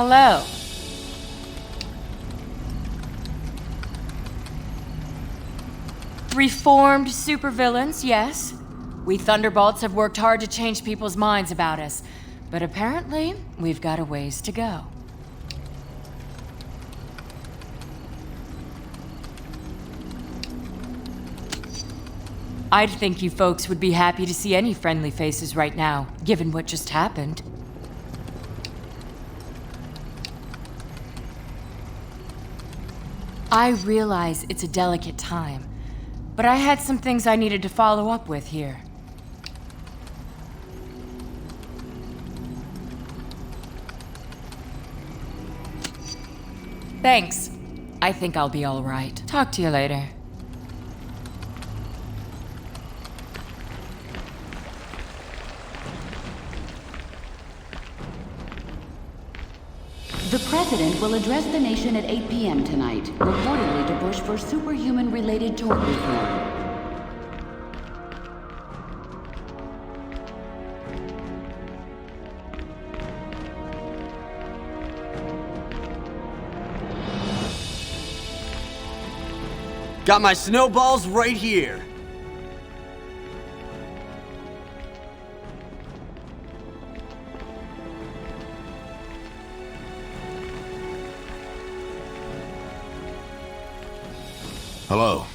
Hello. Reformed supervillains, yes. We Thunderbolts have worked hard to change people's minds about us, but apparently, we've got a ways to go. I'd think you folks would be happy to see any friendly faces right now, given what just happened. I realize it's a delicate time, but I had some things I needed to follow up with here. Thanks. I think I'll be all right. Talk to you later. The President will address the nation at 8 p.m. tonight, reportedly to push for superhuman-related tort reform. Got my snowballs right here. Hello.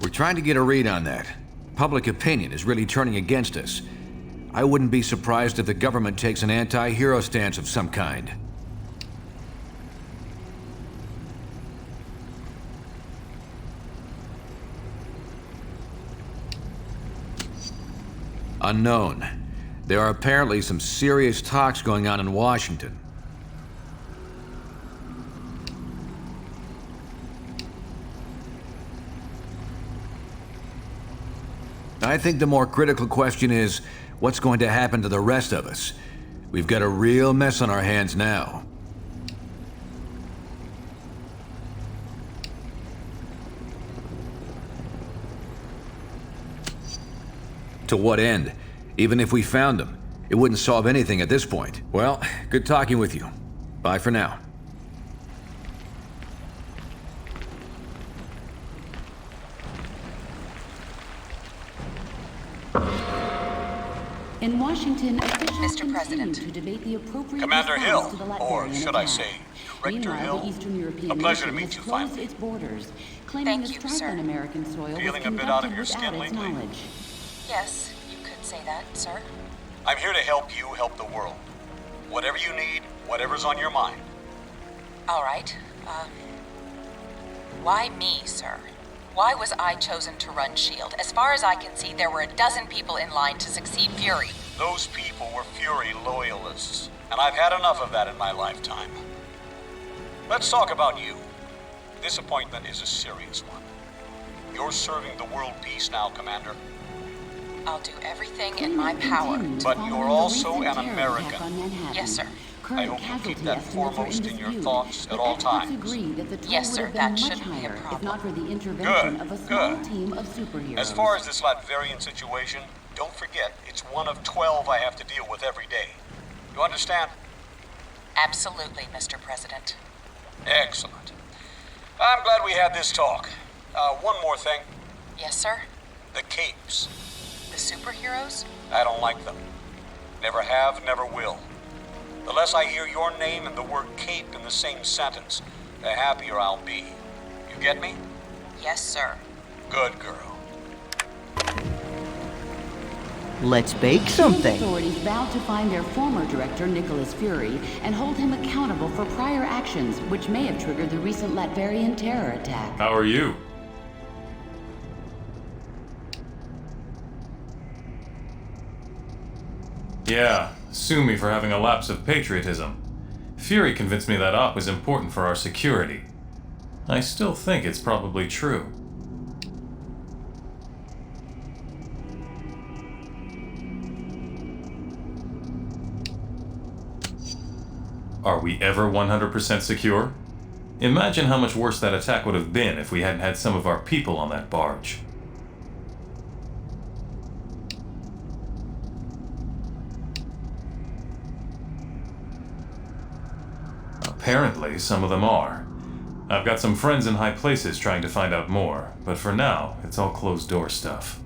We're trying to get a read on that. Public opinion is really turning against us. I wouldn't be surprised if the government takes an anti-hero stance of some kind. Unknown. There are apparently some serious talks going on in Washington. I think the more critical question is, what's going to happen to the rest of us? We've got a real mess on our hands now. To what end? Even if we found them, it wouldn't solve anything at this point. Well, good talking with you. Bye for now. In Washington, officials Mr. President. continue to debate the appropriate Commander response Hill, to the or Latvian should I attack. say, Director Meanwhile, Hill. the Eastern European A pleasure to nation meet has you closed finally. its borders, claiming Thank the you, strike sir. on American soil Feeling was a bit out of conducted your without skin its lately? knowledge. Yes, you could say that, sir. I'm here to help you help the world. Whatever you need, whatever's on your mind. All right. Why me, sir? Why was I chosen to run S.H.I.E.L.D.? As far as I can see, there were a dozen people in line to succeed Fury. Those people were Fury loyalists, and I've had enough of that in my lifetime. Let's talk about you. This appointment is a serious one. You're serving the world peace now, Commander. I'll do everything in my power. But you're also an American. Yes, sir. I hope you keep that foremost in your thoughts at all times. Yes, sir, that shouldn't be a problem. If not for the intervention Good, of a small good. team of superheroes. As far as this Latvian situation, don't forget, it's one of 12 I have to deal with every day. You understand? Absolutely, Mr. President. Excellent. I'm glad we had this talk. One more thing. Yes, sir? The capes. The superheroes? I don't like them. Never have, never will. The less I hear your name and the word cape in the same sentence, the happier I'll be. You get me? Yes, sir. Good girl. Let's bake S.H.I.E.L.D. something. authorities vowed to find their former director, Nicholas Fury, and hold him accountable for prior actions, which may have triggered the recent Latvian terror attack. How are you? Yeah, sue me for having a lapse of patriotism. Fury convinced me that op was important for our security. I still think it's probably true. Are we ever 100% secure? Imagine how much worse that attack would have been if we hadn't had some of our people on that barge. Apparently, some of them are. I've got some friends in high places trying to find out more, but for now, it's all closed-door stuff.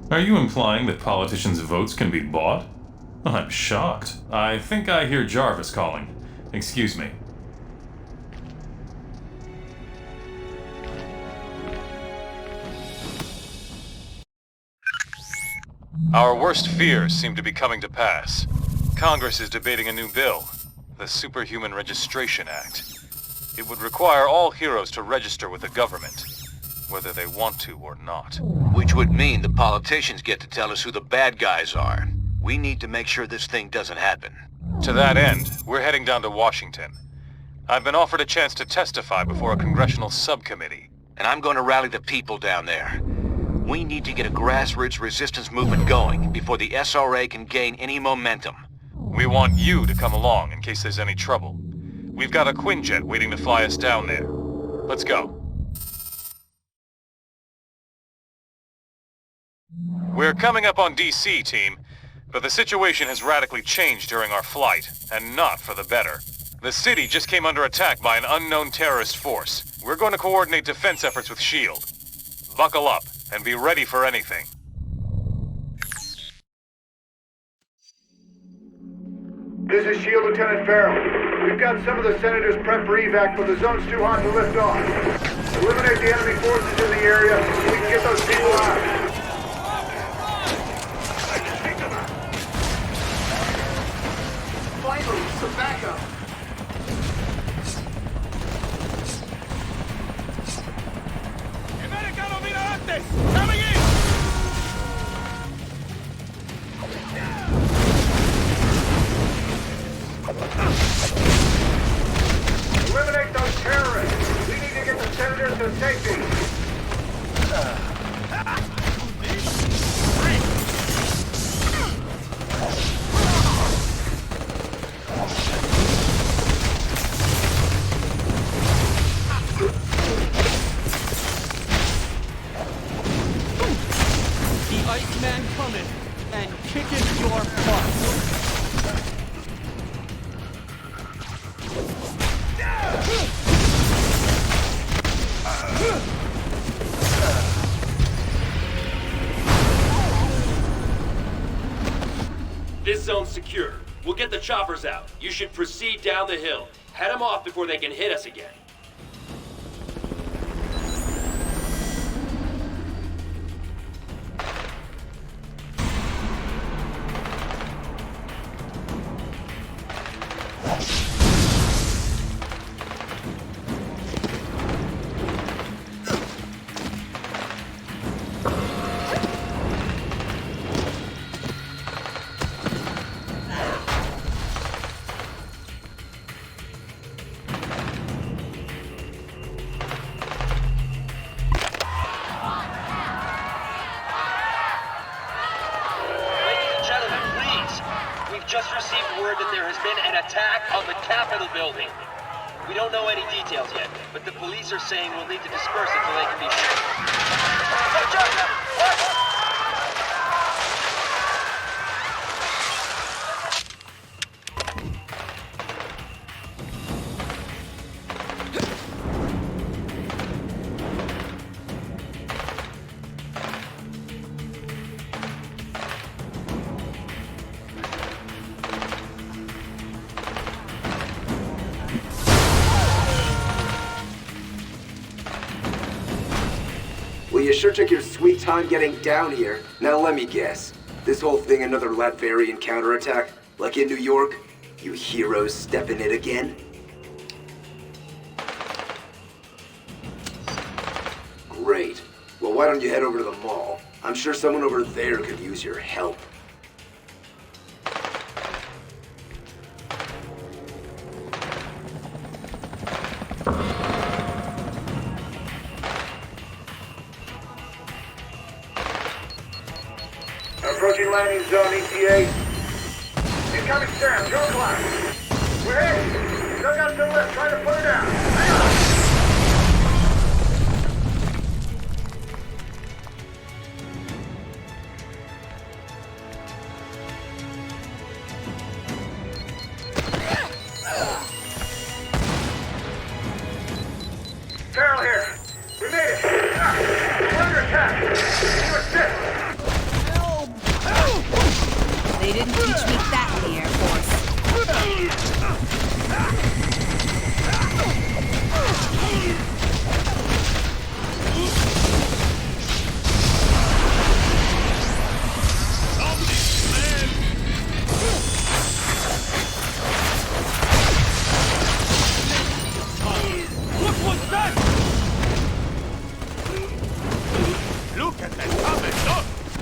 Are you implying that politicians' votes can be bought? I'm shocked. I think I hear Jarvis calling. Excuse me. Our worst fears seem to be coming to pass. Congress is debating a new bill, the Superhuman Registration Act. It would require all heroes to register with the government, whether they want to or not. Which would mean the politicians get to tell us who the bad guys are. We need to make sure this thing doesn't happen. To that end, we're heading down to Washington. I've been offered a chance to testify before a congressional subcommittee. And I'm going to rally the people down there. We need to get a grassroots resistance movement going before the SRA can gain any momentum. We want you to come along in case there's any trouble. We've got a Quinjet waiting to fly us down there. Let's go. We're coming up on D.C., team, but the situation has radically changed during our flight, and not for the better. The city just came under attack by an unknown terrorist force. We're going to coordinate defense efforts with S.H.I.E.L.D. Buckle up, and be ready for anything. This is S.H.I.E.L.D. Lieutenant Farrell. We've got some of the senators prepped for evac, but the zone's too hot to lift off. Eliminate the enemy forces in the area so we can get those people out. Finally, some backup. Coming in! Eliminate those terrorists! We need to get the senators to safety! The Iceman coming and kicking your butt. This zone's secure. We'll get the choppers out. You should proceed down the hill. Head them off before they can hit us again. Just received word that there has been an attack on the Capitol building. We don't know any details yet, but the police are saying we'll need to disperse until they can be Well, you sure took your sweet time getting down here. Now let me guess. This whole thing another Latverian counterattack? Like in New York? You heroes stepping it again? Great. Well, why don't you head over to the mall? I'm sure someone over there could use your help. Approaching landing zone, ETA. Incoming Sam, your class. We're hit. Still got some left, trying to put her down. Hang on.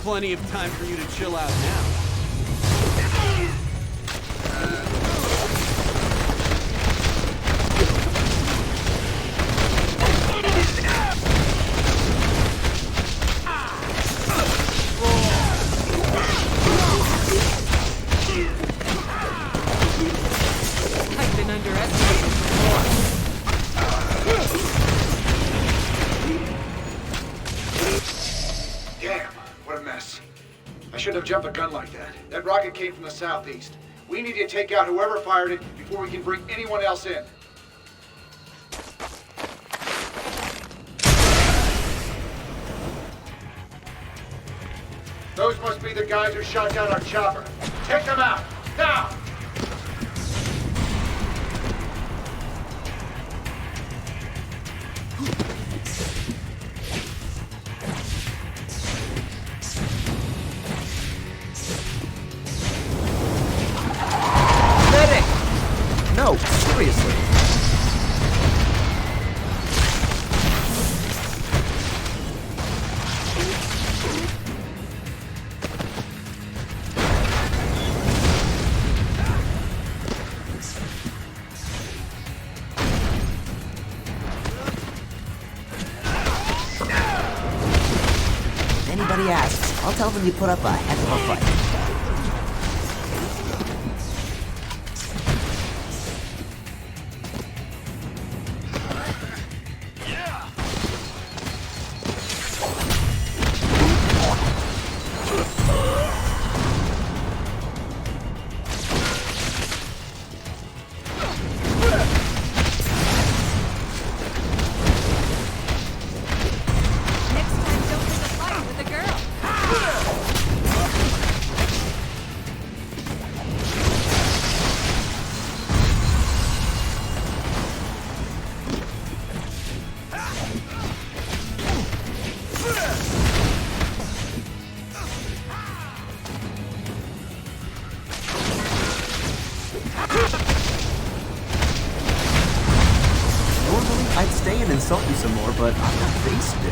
plenty of time for you to chill out now. I've been underestimated before. Damn, what a mess. I shouldn't have jumped a gun like that. That rocket came from the southeast. We need to take out whoever fired it before we can bring anyone else in. Those must be the guys who shot down our chopper. Take them out, now! Medic! No, seriously. If anybody asks, I'll tell them you put up a heck of a fight. Next time, don't pick a fight with a girl. Normally, I'd stay and insult you some more, but I've got things to do.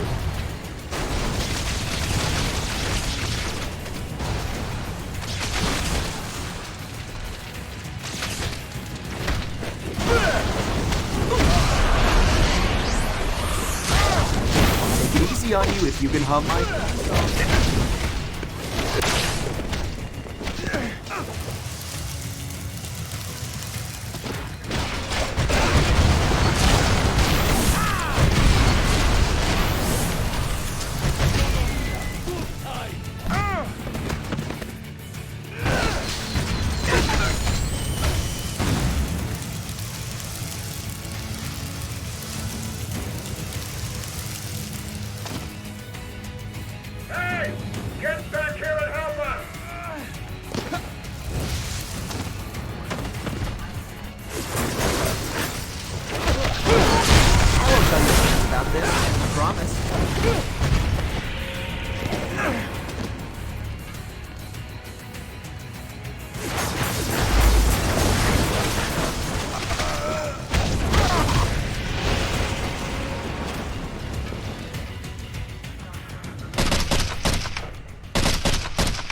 Take it easy on you if you can hum my song. Hey! Get back here and help us! I'll tell you something about this, I promise.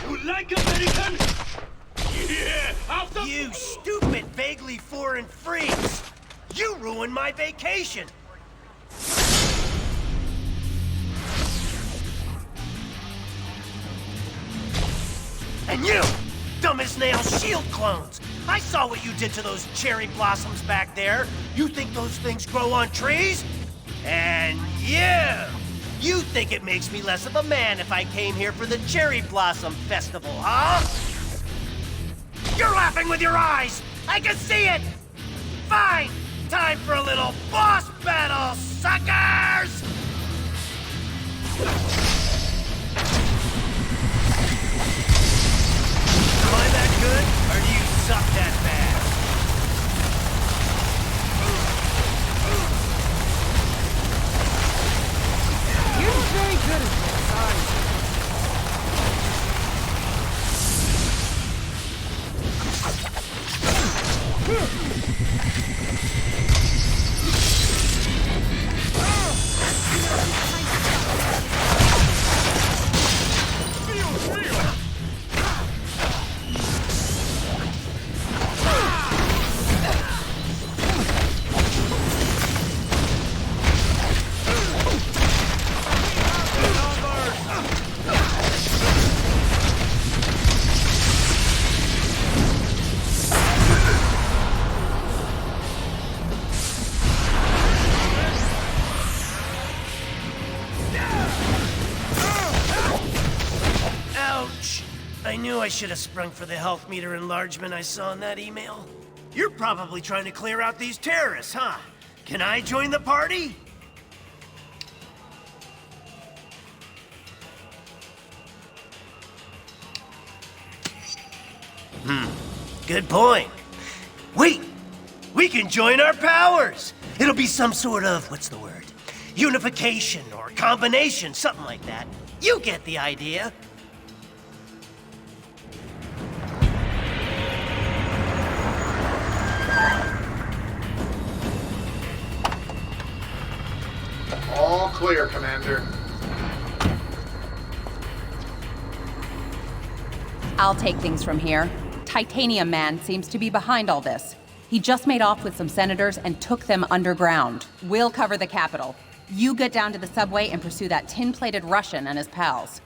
You like American? Yeah, after you stupid, vaguely foreign freaks! You ruined my vacation! And you, dumb as nails S.H.I.E.L.D. clones! I saw what you did to those cherry blossoms back there. You think those things grow on trees? And you think it makes me less of a man if I came here for the Cherry Blossom Festival, huh? You're laughing with your eyes! I can see it! Fine! Time for a little boss battle, suckers! Am I that good, or do you suck that bad? You're not very good at this, are you? I knew I should have sprung for the health meter enlargement I saw in that email. You're probably trying to clear out these terrorists, huh? Can I join the party? Good point. Wait! We can join our powers! It'll be some sort of, what's the word? Unification or combination, something like that. You get the idea. All clear, Commander. I'll take things from here. Titanium Man seems to be behind all this. He just made off with some senators and took them underground. We'll cover the Capitol. You get down to the subway and pursue that tin-plated Russian and his pals.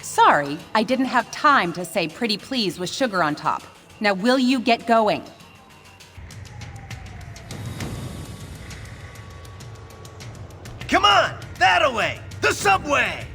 Sorry, I didn't have time to say pretty please with sugar on top. Now will you get going? Come on! That-a-way! The subway!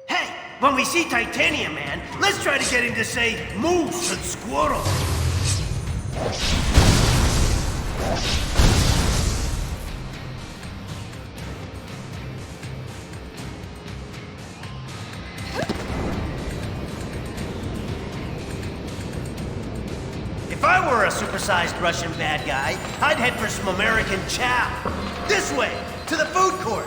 Hey, when we see Titanium Man, let's try to get him to say moose and squirrel. If I were a supersized Russian bad guy, I'd head for some American chow. This way, to the food court.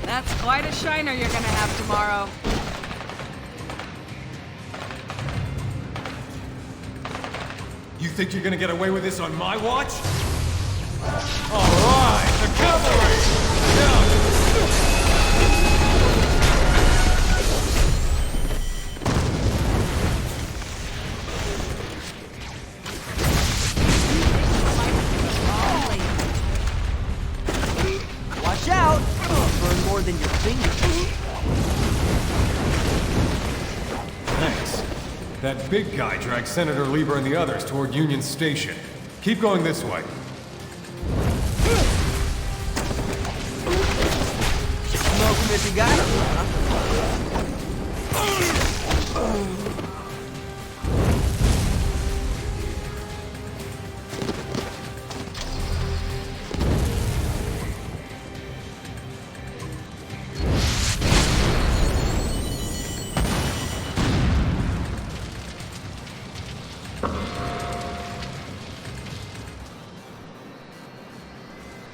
That's quite a shiner you're gonna have tomorrow. You think you're gonna get away with this on my watch? All right, the cavalry! Down! Watch out! Burn more than your fingers. Thanks. That big guy dragged Senator Lieber and the others toward Union Station. Keep going this way. Smoke him if you got him, huh?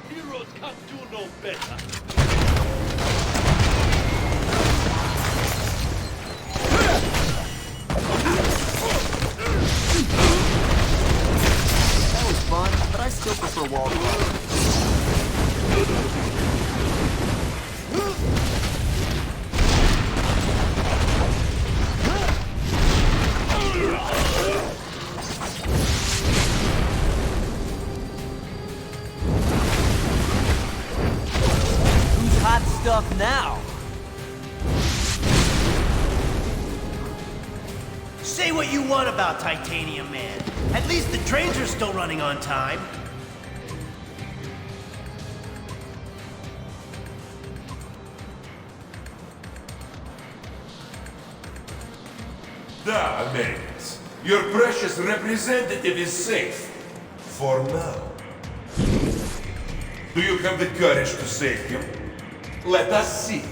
Heroes can't do no better. That was fun, but I still prefer wall crawling. Who's hot stuff now? Say what you want about Titanium Man. At least the trains are still running on time. Da, Americans. Your precious representative is safe. For now. Do you have the courage to save him? Let us see.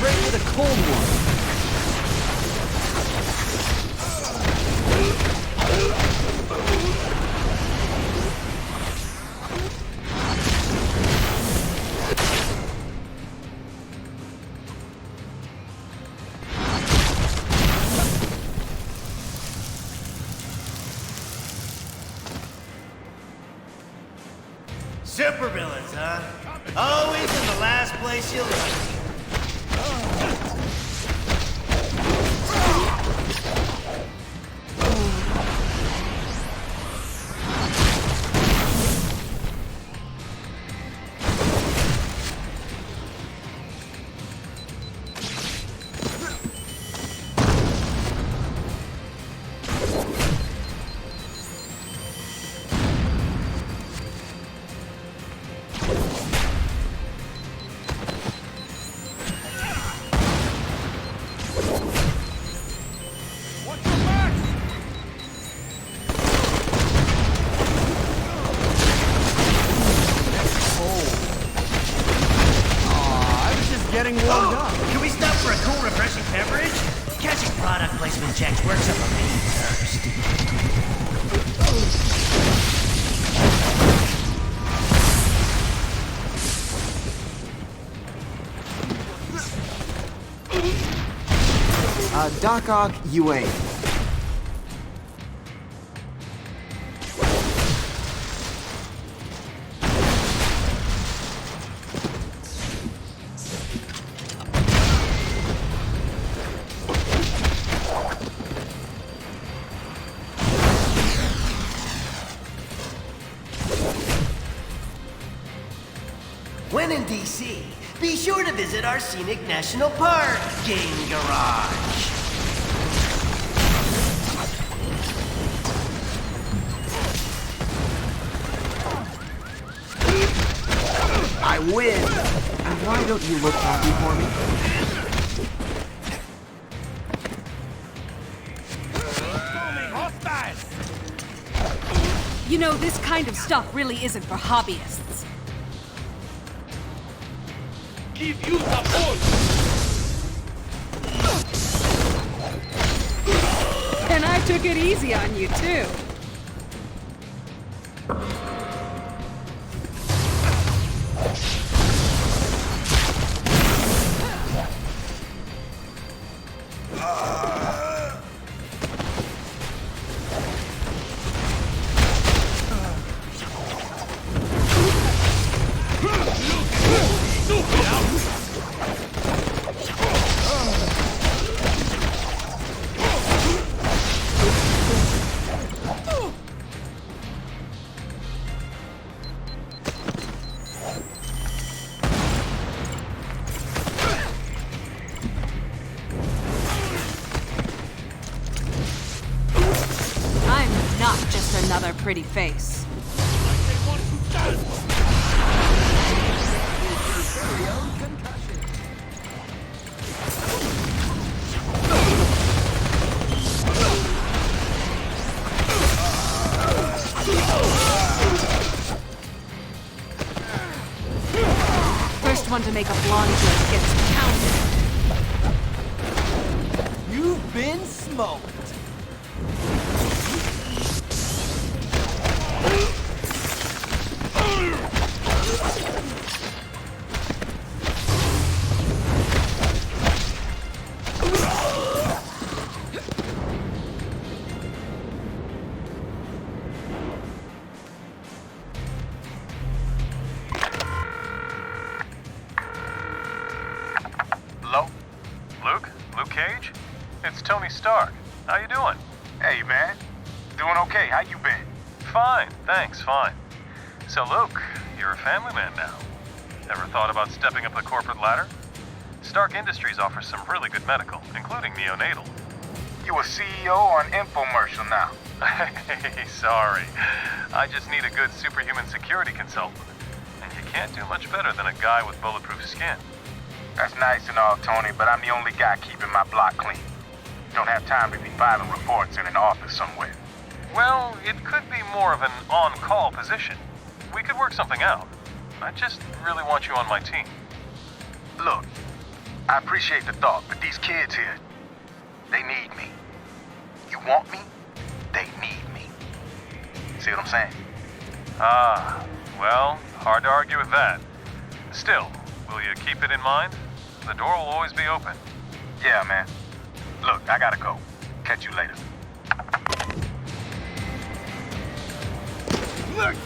break with a cold one. Supervillains, huh? Always in the last place you look. Getting warmed up. Can we stop for a cool, refreshing beverage? Catching product placement checks works up a pain first. Doc Ock, you ain't. When in D.C., be sure to visit our scenic National Park game garage. I win! And why don't you look happy for me? You know, this kind of stuff really isn't for hobbyists. Give you the voice! And I took it easy on you, too. Another pretty face. First one to make a blonde joke gets counted. You've been smoked. Hello? Luke? Luke Cage? It's Tony Stark. How you doing? Hey, man. Doing okay. How you been? Fine, thanks, fine. So, Luke, you're a family man now. Ever thought about stepping up the corporate ladder? Stark Industries offers some really good medical, including neonatal. You a CEO on infomercial now? Hey, sorry. I just need a good superhuman security consultant. And you can't do much better than a guy with bulletproof skin. That's nice and all, Tony, but I'm the only guy keeping my block clean. Don't have time to be filing reports in an office somewhere. Well, it could be more of an on-call position. We could work something out. I just really want you on my team. Look, I appreciate the thought, but these kids here, they need me. You want me? They need me. See what I'm saying? Ah, well, hard to argue with that. Still, will you keep it in mind? The door will always be open. Yeah, man. Look, I gotta go. Catch you later. Look!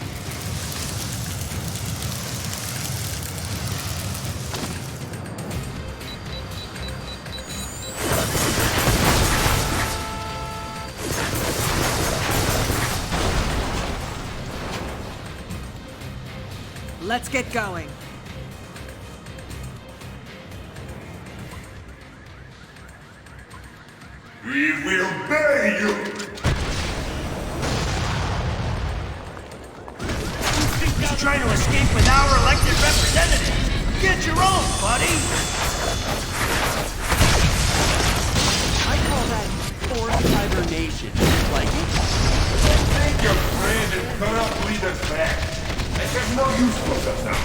Let's get going. We will bury you! He's trying to escape with our elected representative. Get your own, buddy! I call that forced hibernation. Like it? Take your friend and corrupt leaders back. I have no use for them now.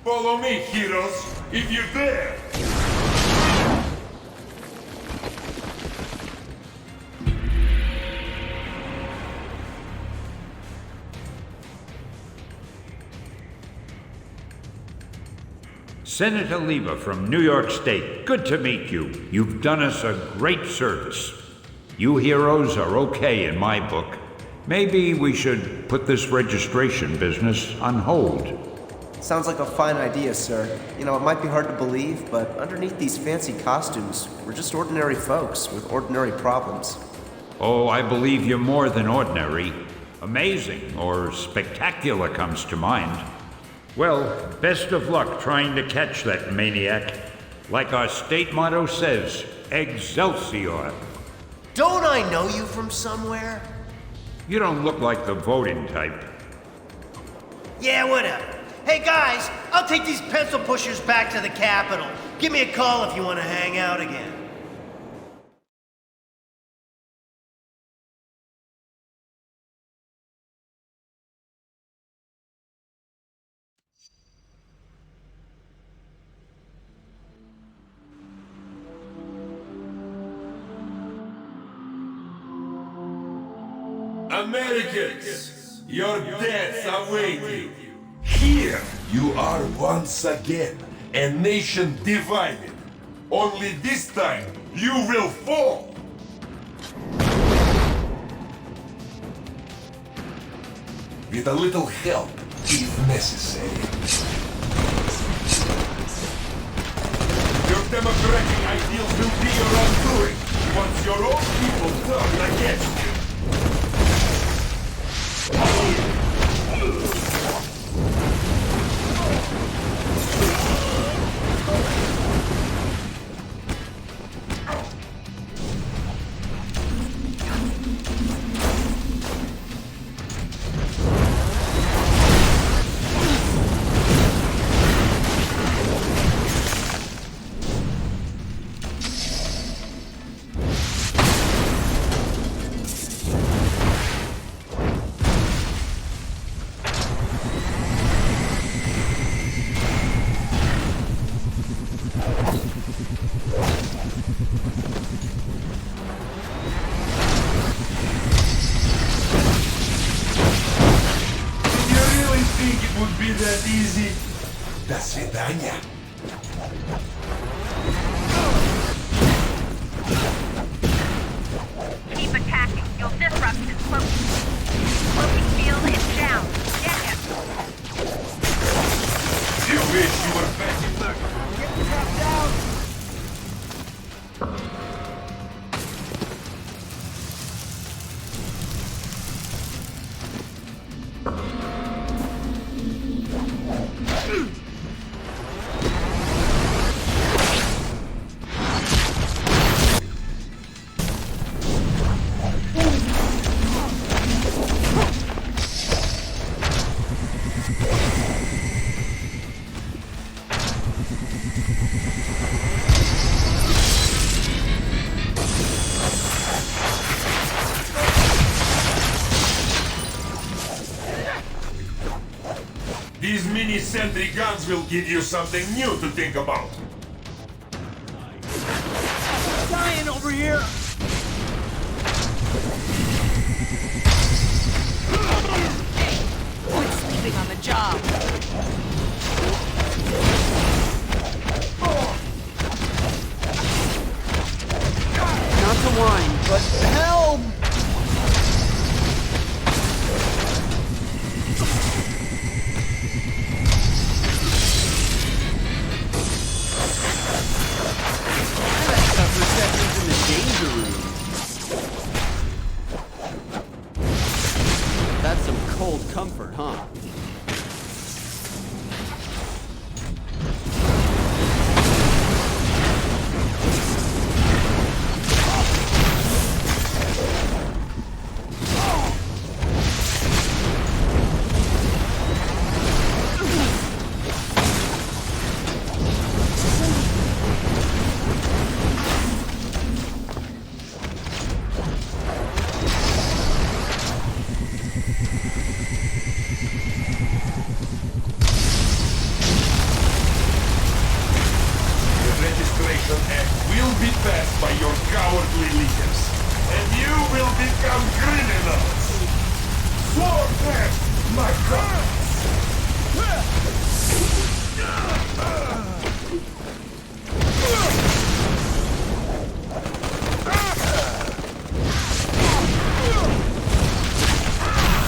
Follow me, heroes, if you dare! Senator Lever from New York State, good to meet you. You've done us a great service. You heroes are okay in my book. Maybe we should put this registration business on hold. Sounds like a fine idea, sir. You know, it might be hard to believe, but underneath these fancy costumes, we're just ordinary folks with ordinary problems. Oh, I believe you're more than ordinary. Amazing or spectacular comes to mind. Well, best of luck trying to catch that maniac. Like our state motto says, Excelsior. Don't I know you from somewhere? You don't look like the voting type. Yeah, whatever. Hey guys, I'll take these pencil pushers back to the Capitol. Give me a call if you want to hang out again. Americans, your deaths await you. Here you are once again, a nation divided. Only this time, you will fall. With a little help, if necessary. Your democratic ideals will be your undoing once your own people turn against you. That easy. До свидания. Keep attacking. You'll disrupt his cloaking. Cloaking field is down. Get him. You wish you were back in the... Get the trap down. These mini-sentry guns will give you something new to think about. Dying over here! Quit sleeping on the job. Not to whine, but help! Receptions in the danger room. That's some cold comfort, huh?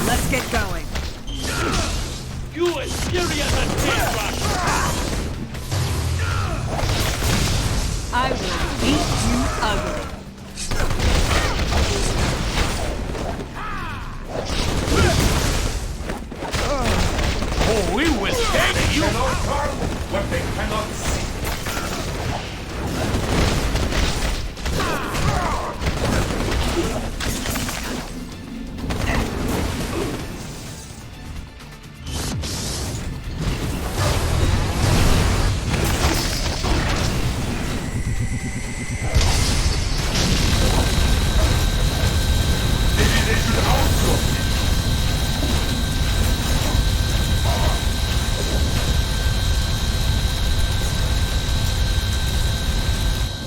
Let's get going. You as serious as paintbrush! I will beat you ugly. Oh, we will stand you cannot harm what they cannot see.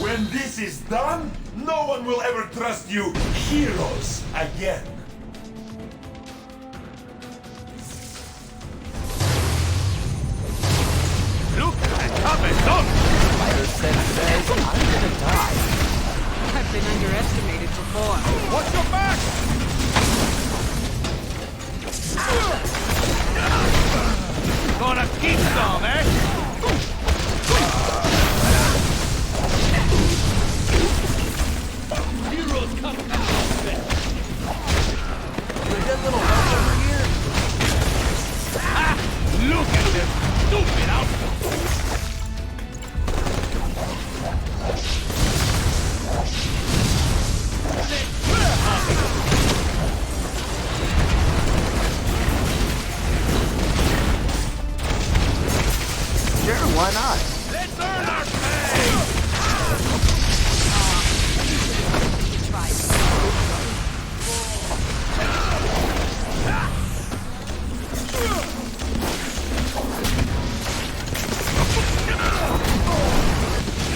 When this is done, no one will ever trust you heroes again. Look at Cabezon! Spider sense says I'm gonna die. I've been underestimated before. Watch your back! Gonna keep some, eh? Heroes come out! Can I get a little help over here? Ah! Look at this stupid outfit! Sure, why not? Let's earn our pay!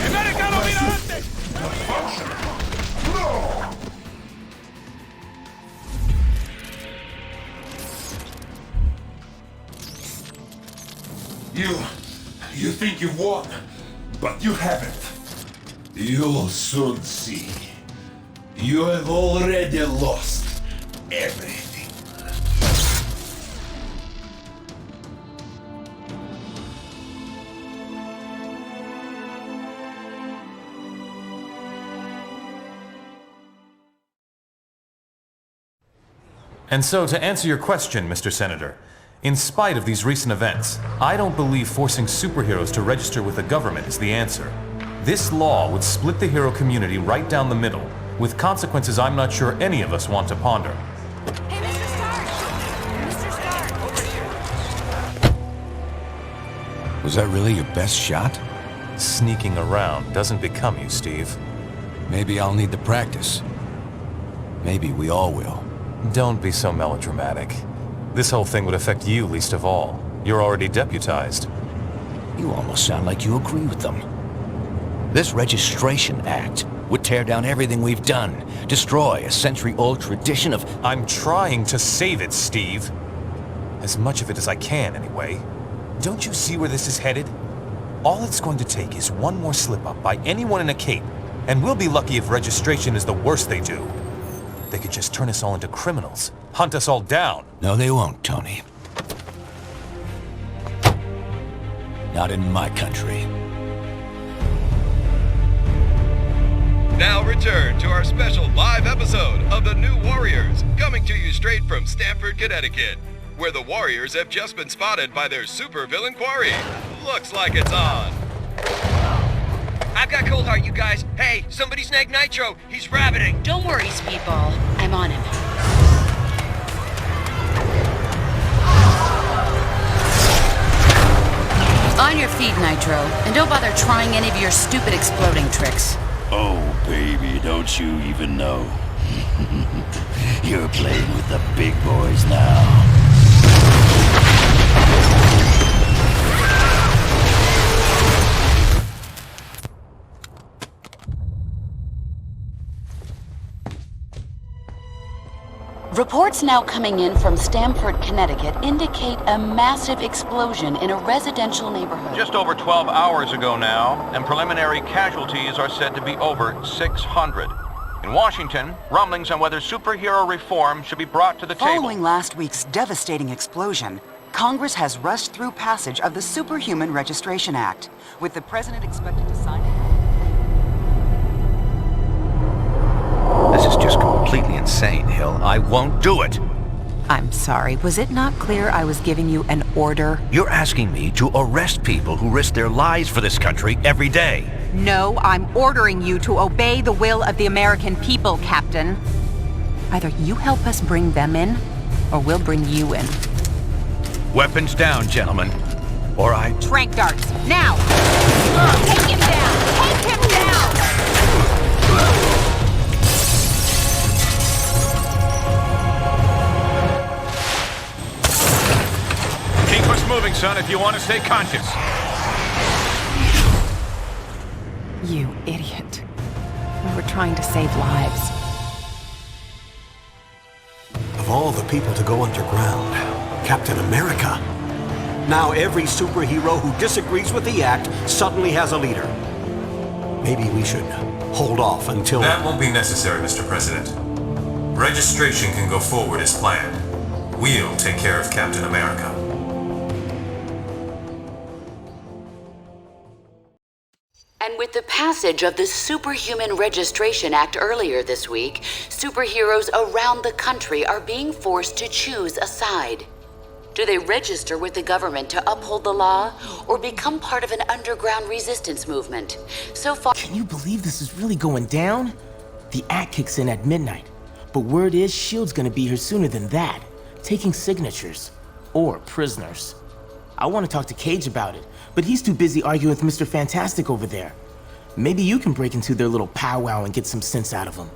¡Americano Mirante! No! You think you've won, but you haven't. You'll soon see. You have already lost everything. And so, to answer your question, Mr. Senator, in spite of these recent events, I don't believe forcing superheroes to register with the government is the answer. This law would split the hero community right down the middle, with consequences I'm not sure any of us want to ponder. Hey, Mr. Stark! Mr. Stark! Was that really your best shot? Sneaking around doesn't become you, Steve. Maybe I'll need the practice. Maybe we all will. Don't be so melodramatic. This whole thing would affect you least of all. You're already deputized. You almost sound like you agree with them. This Registration Act would tear down everything we've done, destroy a century-old tradition of... I'm trying to save it, Steve. As much of it as I can, anyway. Don't you see where this is headed? All it's going to take is one more slip-up by anyone in a cape, and we'll be lucky if registration is the worst they do. They could just turn us all into criminals, hunt us all down. No, they won't, Tony. Not in my country. Now return to our special live episode of The New Warriors, coming to you straight from Stamford, Connecticut, where the Warriors have just been spotted by their supervillain quarry. Looks like it's on. I've got Cold Heart, you guys. Hey, somebody snag Nitro. He's rabbiting. Don't worry, Speedball. I'm on him. On your feet, Nitro, and don't bother trying any of your stupid exploding tricks. Oh, baby, don't you even know? You're playing with the big boys now. Reports now coming in from Stamford, Connecticut indicate a massive explosion in a residential neighborhood. Just over 12 hours ago now, and preliminary casualties are said to be over 600. In Washington, rumblings on whether superhero reform should be brought to the table. Following last week's devastating explosion, Congress has rushed through passage of the Superhuman Registration Act, with the president expected to sign it. This is just completely insane, Hill. I won't do it. I'm sorry, was it not clear I was giving you an order? You're asking me to arrest people who risk their lives for this country every day. No, I'm ordering you to obey the will of the American people, Captain. Either you help us bring them in, or we'll bring you in. Weapons down, gentlemen. Or I... Trank darts, now! Take him down! Take him down! Keep us moving, son, if you want to stay conscious. You idiot. We were trying to save lives. Of all the people to go underground, Captain America. Now every superhero who disagrees with the act suddenly has a leader. Maybe we should hold off until... That won't be necessary, Mr. President. Registration can go forward as planned. We'll take care of Captain America. And with the passage of the Superhuman Registration Act earlier this week, superheroes around the country are being forced to choose a side. Do they register with the government to uphold the law, or become part of an underground resistance movement? So far... Can you believe this is really going down? The act kicks in at midnight, but word is S.H.I.E.L.D's gonna be here sooner than that, taking signatures. Or prisoners. I want to talk to Cage about it, but he's too busy arguing with Mr. Fantastic over there. Maybe you can break into their little powwow and get some sense out of him.